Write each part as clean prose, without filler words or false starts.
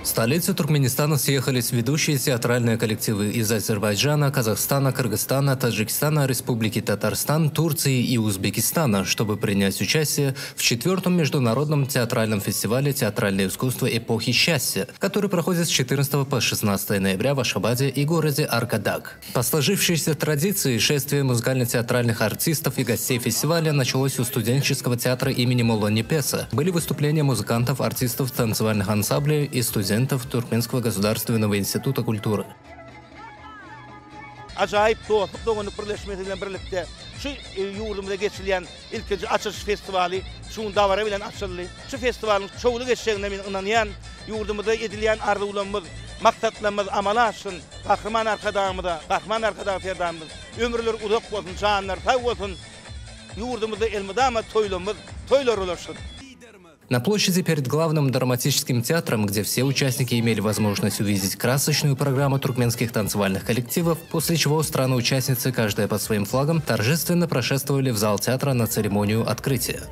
В столицу Туркменистана съехались ведущие театральные коллективы из Азербайджана, Казахстана, Кыргызстана, Таджикистана, Республики Татарстан, Турции и Узбекистана, чтобы принять участие в 4-м международном театральном фестивале «Театральное искусство эпохи счастья», который проходит с 14 по 16 ноября в Ашхабаде и городе Аркадаг. По сложившейся традиции, шествие музыкально-театральных артистов и гостей фестиваля началось у студенческого театра имени Молла Непеса. Были выступления музыкантов, артистов танцевальных ансамблей и студентов Туркменского государственного института культуры. Acayip doğruluk birleşmesiyle birlikte şu yurdumuzda geçirilen ilk açılış festivali şu davara bilen açıldı. Şu festivalin çoğulu geçeceğine men inanıyan yurdumuzda edilen arzularımız, maksatlarımız amala aşsın. Kahraman arkadağı ferdamız, ömürler uzak olsun, şanlar sağ olsun. Yurdumuzda elmidama toylar olsun. На площади перед главным драматическим театром, где все участники имели возможность увидеть красочную программу туркменских танцевальных коллективов, после чего страны-участницы, каждая под своим флагом, торжественно прошествовали в зал театра на церемонию открытия.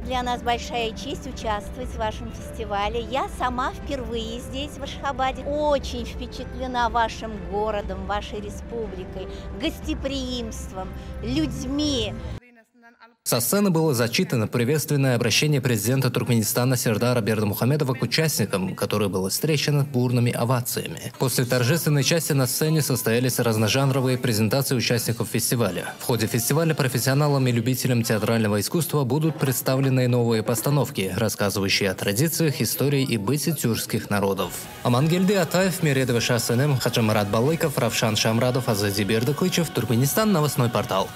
Для нас большая честь участвовать в вашем фестивале. Я сама впервые здесь, в Ашхабаде. Очень впечатлена вашим городом, вашей республикой, гостеприимством, людьми. Со сцены было зачитано приветственное обращение президента Туркменистана Сердара Бердымухамедова к участникам, которое было встречено бурными овациями. После торжественной части на сцене состоялись разножанровые презентации участников фестиваля. В ходе фестиваля профессионалам и любителям театрального искусства будут представлены новые постановки, рассказывающие о традициях, истории и быте тюркских народов. Амангельды Атаев, Мередова Шасенем, Хаджамарат Балыков, Равшан Шамрадов, Азади Бердыклычев, Туркменистан, новостной портал.